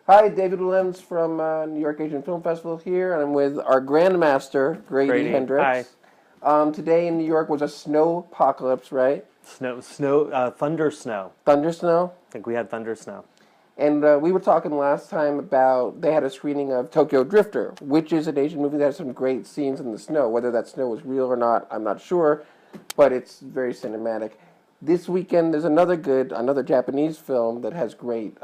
Hi, David Wilentz from New York Asian Film Festival here, and I'm with our Grandmaster, Grady Hi. Hendrix. Today in New York was a snow apocalypse, right? Thunder snow. Thunder snow. I think we had thunder snow. And we were talking last time about they had a screening of Tokyo Drifter, which is an Asian movie that has some great scenes in the snow. Whether that snow was real or not, I'm not sure, but it's very cinematic. This weekend there's another Japanese film that has great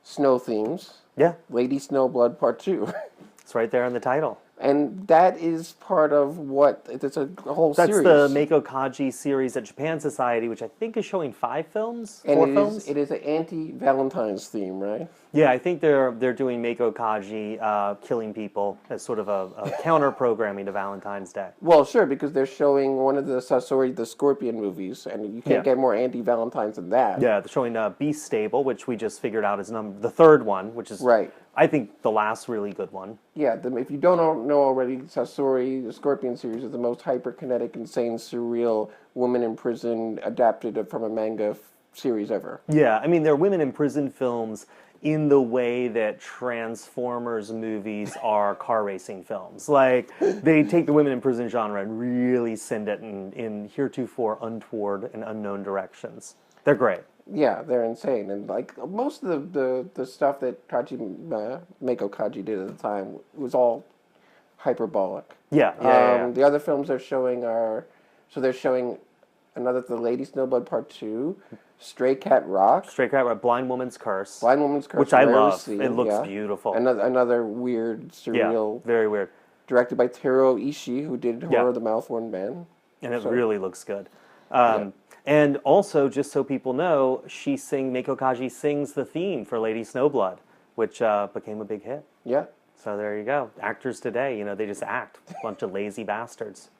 snow themes. Yeah, Lady Snowblood Part 2. it's right there in the title. And that is part of what, it's a whole That's series. the Meiko Kaji series at Japan Society, which I think is showing 5 films, and 4 films. It is an anti-Valentine's theme, right? Yeah, I think they're doing Meiko Kaji killing people as sort of a counter-programming to Valentine's Day. Well, sure, because they're showing one of the Sasori the Scorpion movies, and you can't get more anti-Valentine's than that. Yeah, they're showing Beast Stable, which we just figured out is the third one, which is, right. I think, the last really good one. Yeah, if you don't know already, Sasori the Scorpion series is the most hyperkinetic, insane, surreal woman in prison adapted from a manga series ever. Yeah, I mean, they're women in prison films in the way that Transformers movies are car racing films. Like, they take the women in prison genre and really send it in heretofore untoward and unknown directions. They're great. Yeah, they're insane, and like most of the stuff that Meiko Kaji did at the time was all hyperbolic. Yeah. The other films they're showing they're showing the Lady Snowblood Part 2, Stray Cat Rock, Blind Woman's Curse, which I love. It looks beautiful. Another weird, surreal, very weird, directed by Teruo Ishii, who did Horror of the Mouth-Worn Man, and it really looks good. And also, just so people know, Meiko Kaji sings the theme for Lady Snowblood, which became a big hit. Yeah. So there you go. Actors today, they just act. A bunch of lazy bastards.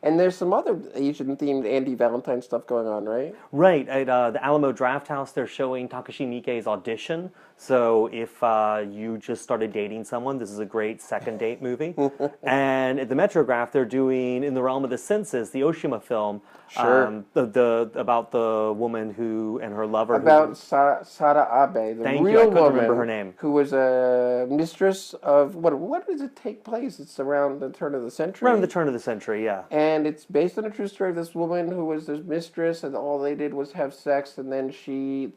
And there's some other Asian-themed anti-Valentine stuff going on, right? Right. At the Alamo Drafthouse, they're showing Takashi Miike's Audition. So if you just started dating someone, this is a great second date movie. And at the Metrograph, they're doing In the Realm of the Senses, the Oshima film, about the woman and her lover. About Sara Abe, the real woman remember her name, who was a mistress of, what does it take place? It's around the turn of the century? Around the turn of the century, yeah. And it's based on a true story of this woman who was this mistress, and all they did was have sex, and then she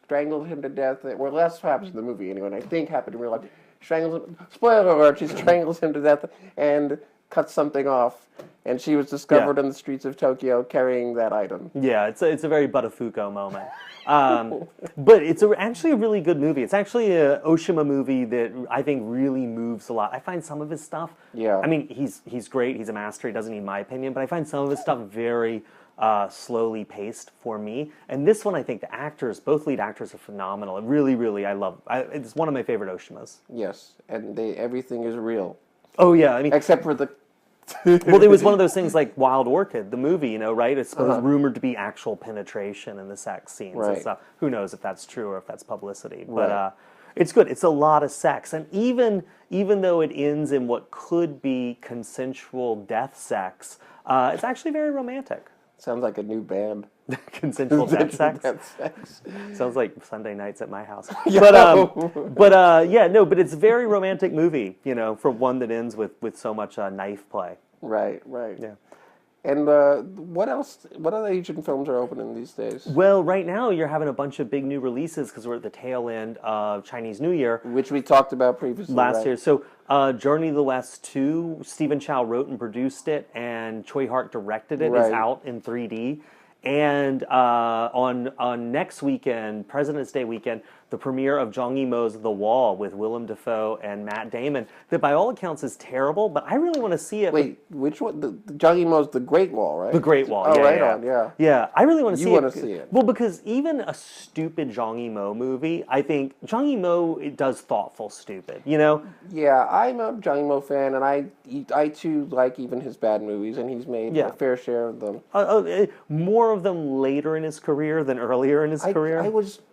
strangled him to death. Well, that's what happens in the movie anyway, and I think happened in real life. Strangles him, spoiler alert, she strangles him to death and cuts something off, and she was discovered on the streets of Tokyo carrying that item. Yeah, it's a very Buttafuoco moment. But it's actually a really good movie. It's actually an Oshima movie that I think really moves a lot. I find some of his stuff, I mean, he's great, he's a master, he doesn't need my opinion, but I find some of his stuff very slowly paced for me. And this one, I think the actors, both lead actors, are phenomenal. Really, it's one of my favorite Oshimas. Yes, and everything is real. Oh yeah, I mean, except for the well, it was one of those things like Wild Orchid, the movie, right? It's rumored to be actual penetration in the sex scenes and stuff. Who knows if that's true or if that's publicity? But it's good. It's a lot of sex, and even though it ends in what could be consensual death sex, it's actually very romantic. Sounds like a new band. Consensual death sex. Sounds like Sunday nights at my house. But it's a very romantic movie, for one that ends with so much knife play. Right. Yeah. And what else? What other Asian films are opening these days? Well, right now you're having a bunch of big new releases because we're at the tail end of Chinese New Year, which we talked about previously last year. So, Journey to the West 2, Stephen Chow wrote and produced it, and Choi Hart directed it. Is out in 3D. And on next weekend, President's Day weekend, the premiere of Zhang Yimou's The Wall with Willem Dafoe and Matt Damon, that by all accounts is terrible, but I really want to see it. Wait, which one? The Zhang Yimou's The Great Wall, right? The Great Wall, Yeah, I really want to see it. You want to see it. Well, because even a stupid Zhang Yimou movie, I think Zhang Yimou does thoughtful stupid, Yeah, I'm a Zhang Yimou fan, and I too like even his bad movies, and he's made a fair share of them. More of them later in his career than earlier in his career.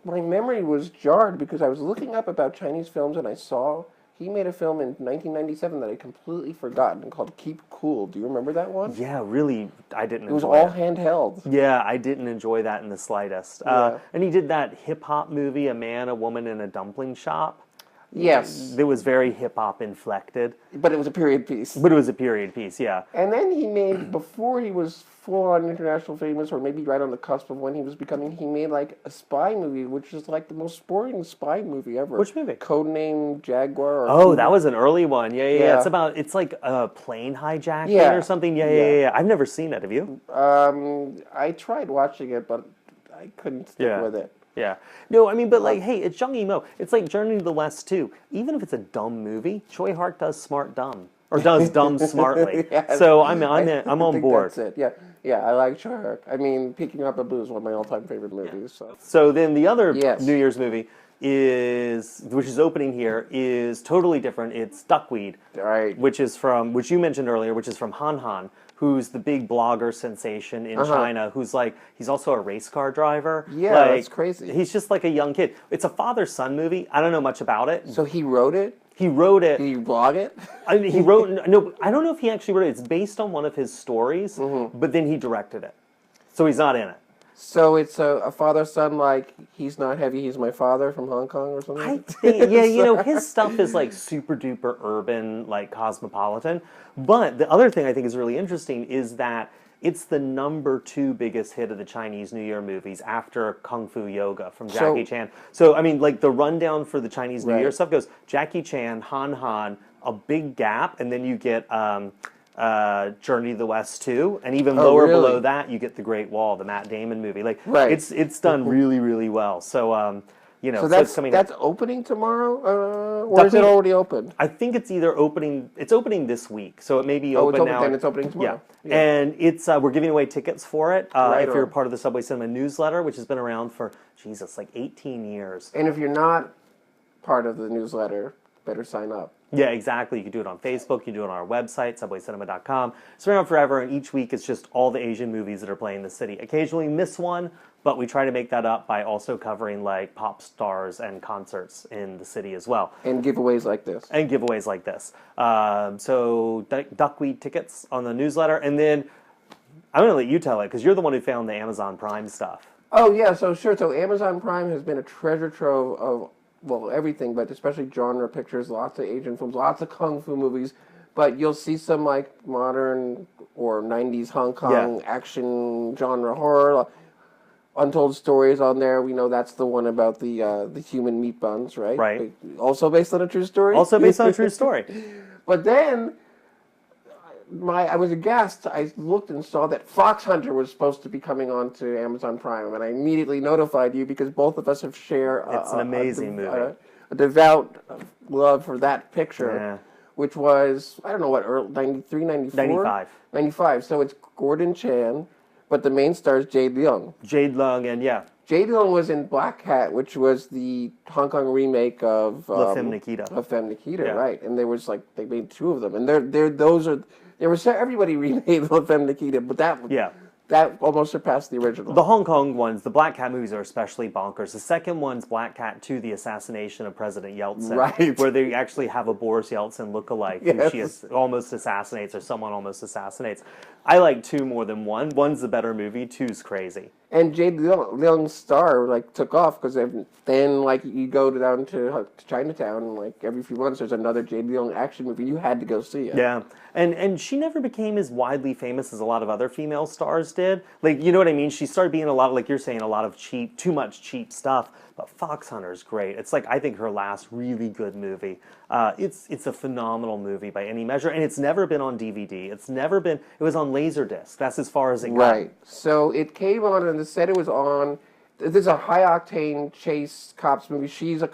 My memory was jarred because I was looking up about Chinese films, and I saw he made a film in 1997 that I completely forgotten called Keep Cool. Do you remember that one? Yeah, really, I didn't enjoy it. It was all handheld. Yeah, I didn't enjoy that in the slightest. And he did that hip-hop movie, A Man, a Woman, in a Dumpling Shop. Yes. It was very hip-hop inflected. But it was a period piece. But it was a period piece, yeah. And then he made, before he was full-on international famous, or maybe right on the cusp of when he was becoming, he made like a spy movie, which is like the most boring spy movie ever. Which movie? Codename Jaguar. Oh, that was an early one. Yeah. It's like a plane hijacking or something. Yeah. I've never seen it. Have you? I tried watching it, but I couldn't stick with it. Yeah. No, I mean, but like, hey, it's Zhang Yimou. It's like Journey to the West, too. Even if it's a dumb movie, Choi Hart does smart dumb. Or does dumb smartly. Yes. So I'm on board. That's it. Yeah, I like Choi Hart. I mean, Peking Up a Blue is one of my all-time favorite movies. So then the other New Year's movie which is opening here, is totally different. It's Duckweed. Right. Which you mentioned earlier, which is from Han Han, who's the big blogger sensation in China, who's like, he's also a race car driver. Yeah, like, that's crazy. He's just like a young kid. It's a father-son movie. I don't know much about it. So he wrote it? He wrote it. Did he blog it? I mean, no, I don't know if he actually wrote it. It's based on one of his stories, but then he directed it. So he's not in it. So it's a father-son, like, he's not heavy, he's my father from Hong Kong or something? I think, yeah, his stuff is like super-duper urban, like cosmopolitan. But the other thing I think is really interesting is that it's the #2 biggest hit of the Chinese New Year movies after Kung Fu Yoga from Jackie Chan. So, I mean, like, the rundown for the Chinese New Year stuff goes Jackie Chan, Han Han, a big gap, and then you get Journey to the West 2, and even lower below that, you get The Great Wall, the Matt Damon movie. Like, it's done really, really well. So, so that's opening tomorrow, or is it already open? I think it's either opening. It's opening this week, so it may be open now. Then it's opening tomorrow. Yeah. And it's we're giving away tickets for it if you're part of the Subway Cinema newsletter, which has been around for like 18 years. And if you're not part of the newsletter, better sign up. Yeah, exactly. You can do it on Facebook. You can do it on our website, subwaycinema.com. It's around forever, and each week it's just all the Asian movies that are playing in the city. Occasionally miss one, but we try to make that up by also covering like pop stars and concerts in the city as well. And giveaways like this. So Duckweed tickets on the newsletter, and then I'm going to let you tell it because you're the one who found the Amazon Prime stuff. Oh, yeah, so sure. So Amazon Prime has been a treasure trove of, well, everything, but especially genre pictures, lots of Asian films, lots of Kung Fu movies, but you'll see some like modern or 90s Hong Kong action genre horror, Untold Stories on there. We know that's the one about the human meat buns, right? Right. Also based on a true story? Also based on a true story. But then I was aghast. I looked and saw that Fox Hunter was supposed to be coming on to Amazon Prime, and I immediately notified you because both of us have shared it's an amazing movie. A devout love for that picture, which was, I don't know what, 93, 94? 95. So it's Gordon Chan, but the main star is Jade Leung. Jade Leung, and Jade Leung was in Black Cat, which was the Hong Kong remake of La Femme Nikita. La Femme Nikita, right? And there was they made two of them, and everybody remade La Femme Nikita, but that almost surpassed the original. The Hong Kong ones, the Black Cat movies are especially bonkers. The second one's Black Cat 2, the assassination of President Yeltsin, right? Where they actually have a Boris Yeltsin look-alike who she almost assassinates, or someone almost assassinates. I like 2 more than 1. 1's the better movie. 2's crazy. And Jade Leung's star took off because then you go down to Chinatown and every few months there's another Jade Leung action movie. You had to go see it. Yeah, and she never became as widely famous as a lot of other female stars did. You know what I mean? She started being a lot of, like you're saying, a lot of too much cheap stuff. But Fox Hunter's great. It's I think her last really good movie. It's a phenomenal movie by any measure, and it's never been on DVD. It was on Laserdisc. That's as far as it got. Right. So it came on, and they said it was on. This is a high-octane chase cops movie. She's a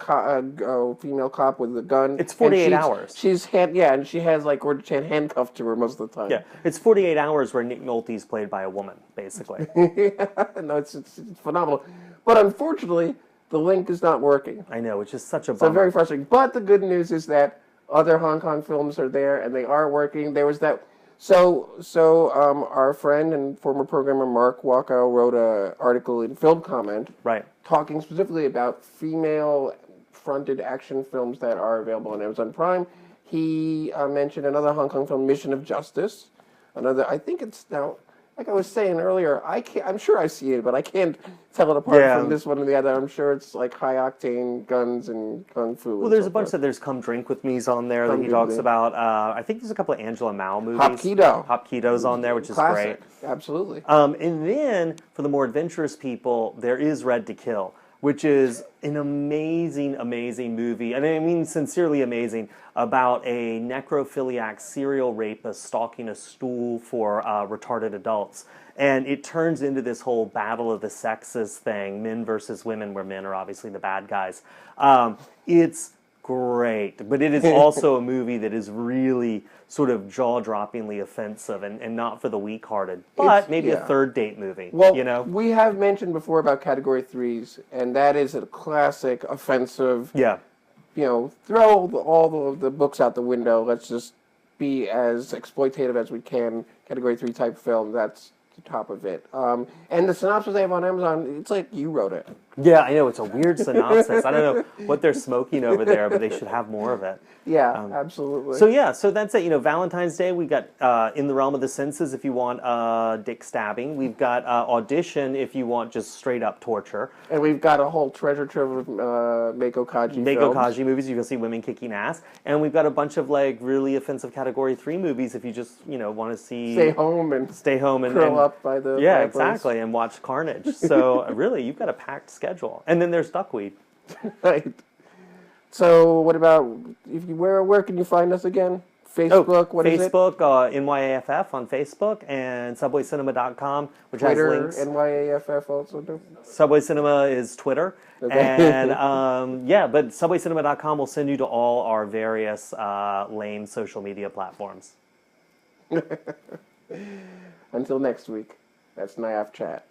female cop with a gun. It's 48 hours. And she has Gordon Chan handcuffed to her most of the time. Yeah, it's 48 hours where Nick Nolte's played by a woman, basically. No, it's phenomenal. But unfortunately, the link is not working. I know, which is such a bummer. So very frustrating. But the good news is that other Hong Kong films are there, and they are working. There was that. So our friend and former programmer Marc Walkow wrote an article in Film Comment, right, talking specifically about female black-fronted action films that are available on Amazon Prime. He mentioned another Hong Kong film, Mission of Justice. Another, I think it's now, like I was saying earlier, I'm sure I see it, but I can't tell it apart from this one and the other. I'm sure it's like high-octane guns and kung fu. Well, there's a bunch there's Come Drink With Me's on there that he talks about. I think there's a couple of Angela Mao movies. Hop Kito's on there, which is great. Absolutely. And then, for the more adventurous people, there is Red to Kill, which is an amazing, amazing movie, and I mean sincerely amazing, about a necrophiliac serial rapist stalking a school for retarded adults. And it turns into this whole battle of the sexes thing, men versus women, where men are obviously the bad guys. It's great, but it is also a movie that is really sort of jaw-droppingly offensive and not for the weak-hearted, but maybe a third date movie. Well, you know? We have mentioned before about Category 3s, and that is a classic offensive, you know, throw all the books out the window, let's just be as exploitative as we can, Category 3 type film, that's the top of it. And the synopsis they have on Amazon, it's like you wrote it. Yeah, I know, it's a weird synopsis. I don't know what they're smoking over there, but they should have more of it. Yeah, absolutely. So yeah, so that's it. You know, Valentine's Day, we got In the Realm of the Senses if you want dick stabbing. We've got Audition if you want just straight up torture. And we've got a whole treasure trove of Meiko Kaji Meiko Kaji movies, you can see women kicking ass. And we've got a bunch of like really offensive Category 3 movies if you just, you know, want to see... Stay home and curl up by the yeah, fireplace. Exactly, and watch Carnage. So really, you've got a packed schedule. And then there's Duckweed. Right. So what about, where can you find us again? Facebook, what is it? Facebook, NYAFF on Facebook, and SubwayCinema.com, which Twitter, has links. NYAFF also do? Subway Cinema is Twitter. Okay. And yeah, but SubwayCinema.com will send you to all our various lame social media platforms. Until next week, that's NYAFF Chat.